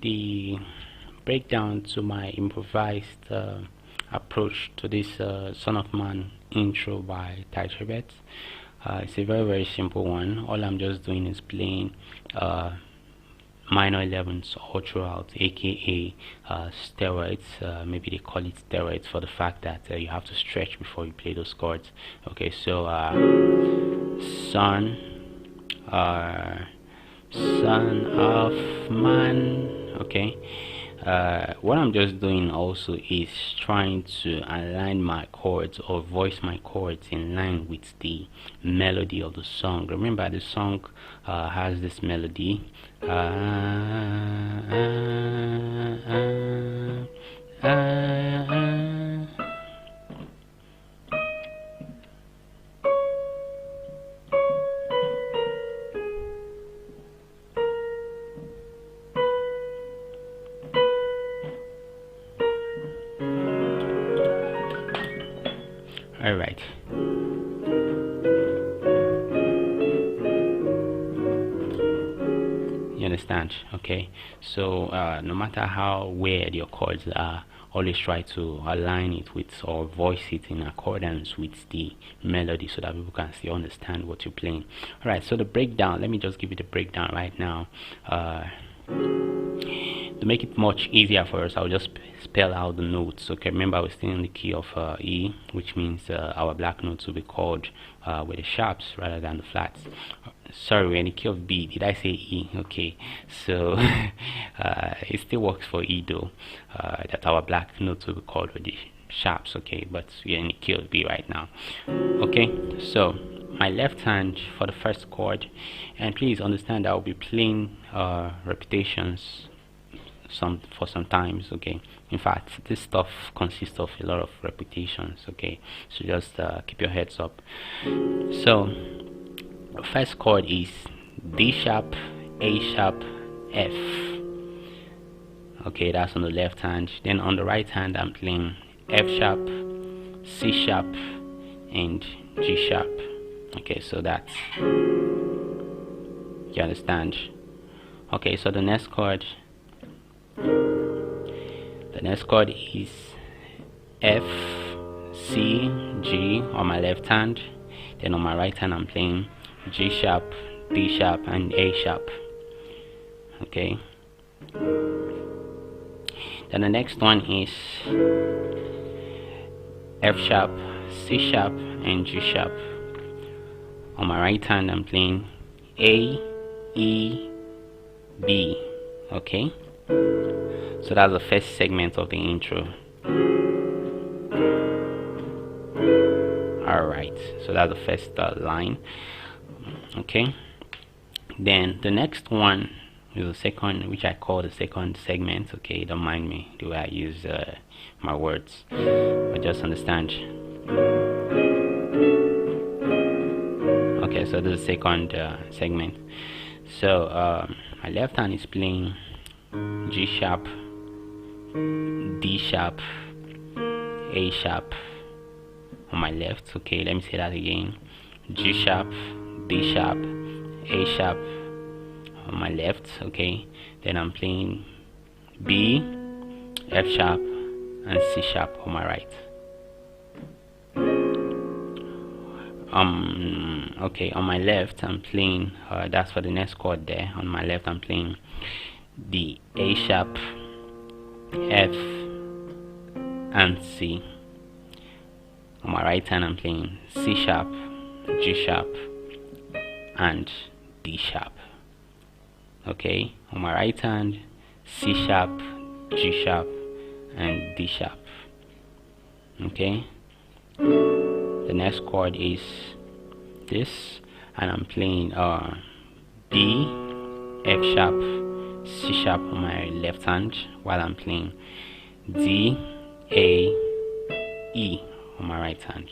The breakdown to my improvised approach to this Son of Man intro by Tiger. It's a very simple one. All I'm just doing is playing minor 11s all throughout, aka steroids. Maybe they call it steroids for the fact that you have to stretch before you play those chords. Okay, so Son, Son of Man. Okay, what I'm just doing also is trying to align my chords or voice my chords in line with the melody of the song. Remember, the song has this melody. All right. You understand? Okay. So no matter how weird your chords are, always try to align it with or voice it in accordance with the melody so that people can still understand what you're playing. All right. So the breakdown. Let me just give you the breakdown right now. To make it much easier for us, I'll just spell out the notes. Okay, remember we're still in the key of E, which means our black notes will be called with the sharps rather than the flats. Sorry, we're in the key of B. Did I say E? Okay, so it still works for E though, that our black notes will be called with the sharps. Okay, but we're in the key of B right now. Okay, so my left hand for the first chord, and please understand I will be playing repetitions sometimes. Okay, in fact this stuff consists of a lot of repetitions. Okay, so just keep your heads up. So first chord is D sharp, A sharp, F. Okay, that's on the left hand. Then on the right hand I'm playing F sharp, C sharp, and G sharp. Okay, so that's, you understand? Okay, so the next chord is F, C, G on my left hand. Then on my right hand I'm playing G sharp, D sharp, and A sharp. Okay, then the next one is F sharp, C sharp, and G sharp. On my right hand I'm playing A, E, B. Okay, so that's the first segment of the intro. Alright, so that's the first line. Okay, then the next one is the second, which I call the second segment. Okay, don't mind me the way I use my words, but just understand. Okay, so this is the second segment. So my left hand is playing G sharp, D sharp, A sharp on my left. Okay, let me say that again. G sharp, D sharp, A sharp on my left. Okay, then I'm playing B, F sharp, and C sharp on my right. Okay, on my left I'm playing that's for the next chord there. On my left I'm playing the A sharp, F, and C. On my right hand I'm playing C sharp, G sharp, and D sharp. Okay, on my right hand C sharp, G sharp, and D sharp. Okay, the next chord is this, and I'm playing B, F sharp, C sharp on my left hand, while I'm playing D, A, E on my right hand.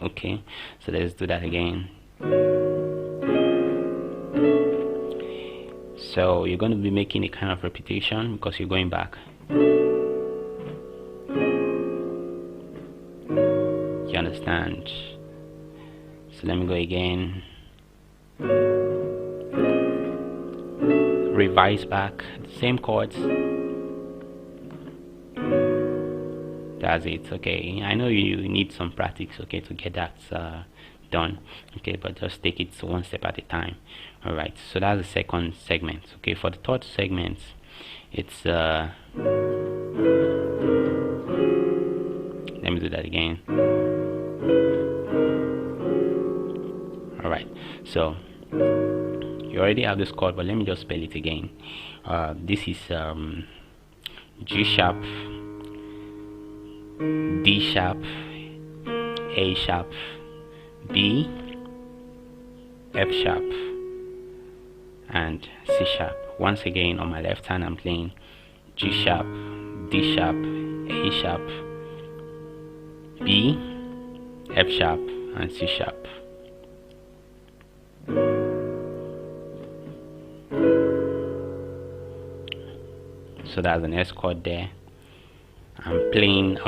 Okay, so let's do that again. So you're going to be making a kind of repetition because you're going back. You understand? So let me go again. revise back the same chords. That's it. Okay, I know you need some practice, okay, to get that done, okay, but just take it one step at a time. All right, so that's the second segment. Okay, for the third segment, it's let me do that again. All right, so you already have this chord, but let me just spell it again. This is G sharp, D sharp, A sharp, B, F sharp, and C sharp. Once again, on my left hand I'm playing G sharp, D sharp, A sharp, B, F sharp, and C sharp. So that's an S chord there. I'm playing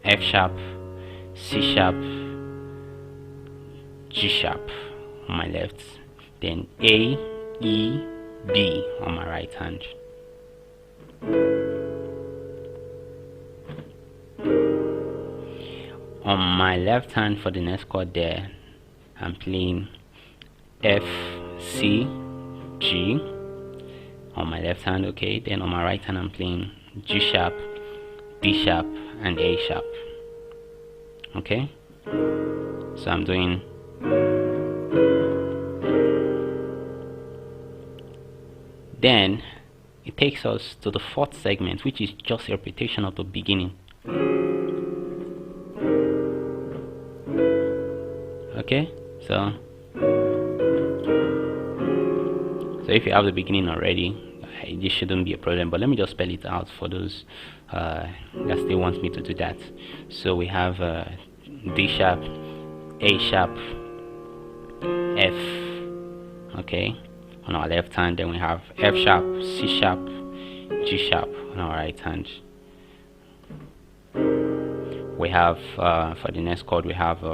F sharp, C sharp, G sharp on my left, then A, E, B on my right hand. On my left hand for the next chord there, I'm playing F, C, G on my left hand, okay. Then on my right hand I'm playing G sharp, D sharp, and A sharp, okay. So I'm doing then it takes us to the fourth segment, which is just a repetition of the beginning. Okay, so if you have the beginning already, this shouldn't be a problem, but let me just spell it out for those that still want me to do that. So we have D sharp, A sharp, F, okay, on our left hand. Then we have F sharp, C sharp, G sharp on our right hand. We have for the next chord we have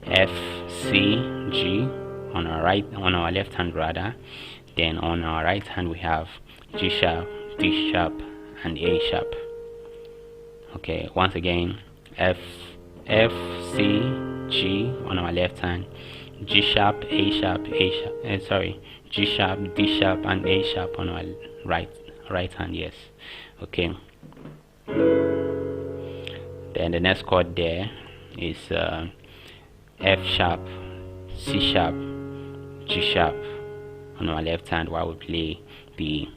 F, C, G on our left hand rather. Then on our right hand we have G sharp, D sharp, and A sharp. Okay, once again F, C, G on our left hand, G sharp, A sharp, G sharp, D sharp, and A sharp on our right hand. Yes, okay. Then the next chord there is F sharp, C sharp, G sharp on our left hand, while we play the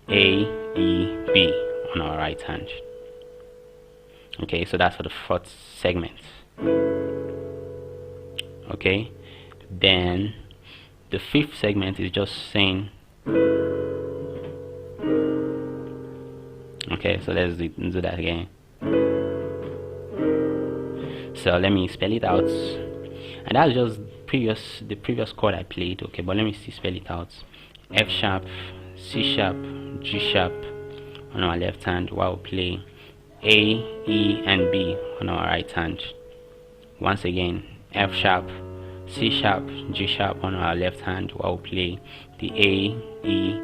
A, E, B on our right hand. Okay, so that's for the fourth segment. Okay, then the fifth segment is just saying. Okay, so let's do that again. So let me spell it out, and that's just the previous chord I played. Okay, but let me see spell it out. F sharp, C sharp, G sharp on our left hand, while we play A, E, and B on our right hand. Once again, F sharp, C sharp, G sharp on our left hand, while we play the A, E,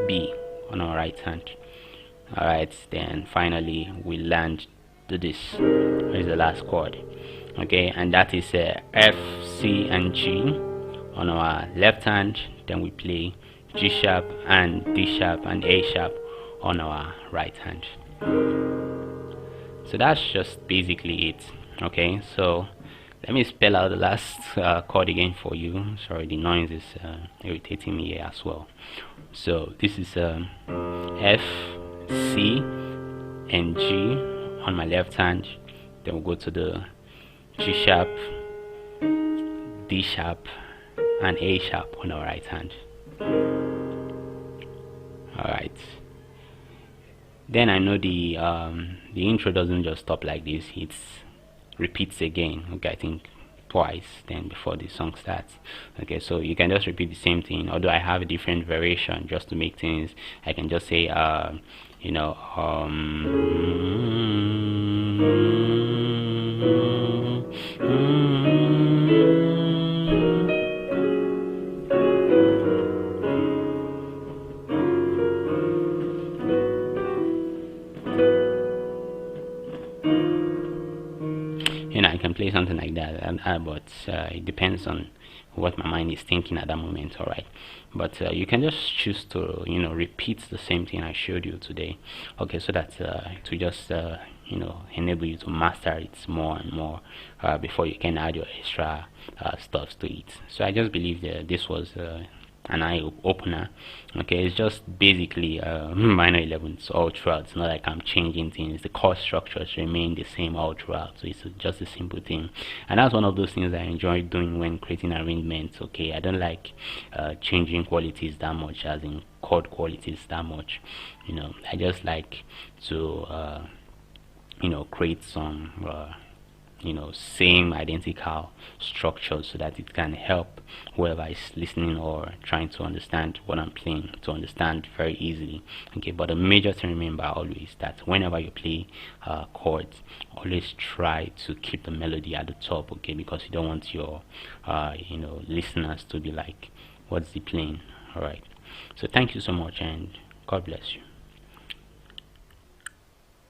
B on our right hand. Alright, then finally we land to this, which is the last chord. Okay, and that is F, C, and G on our left hand. Then we play G sharp and D sharp and A sharp on our right hand. So that's just basically it. Okay, so let me spell out the last chord again for you. Sorry, the noise is irritating me here as well. So this is F, C, and G on my left hand. Then we'll go to the G sharp, D sharp, and A sharp on our right hand. Alright. Then I know the intro doesn't just stop like this, it repeats again. Okay, I think twice then before the song starts. Okay, so you can just repeat the same thing, although I have a different variation just to make things. I can just say you know, but it depends on what my mind is thinking at that moment. All right, but you can just choose to repeat the same thing I showed you today, okay, so that to just enable you to master it more and more before you can add your extra stuff to it. So I just believe that this was an eye opener. Okay, it's just basically minor 11s all throughout. It's not like I'm changing things. The chord structures remain the same all throughout, so it's just a simple thing. And that's one of those things I enjoy doing when creating arrangements. Okay, I don't like changing qualities that much, as in chord qualities that much. I just like to create some same identical structures, so that it can help whoever is listening or trying to understand what I'm playing to understand very easily. Okay, but the major thing remember always that whenever you play chords, always try to keep the melody at the top, okay, because you don't want your listeners to be like, what's he playing? All right, so thank you so much, and God bless you.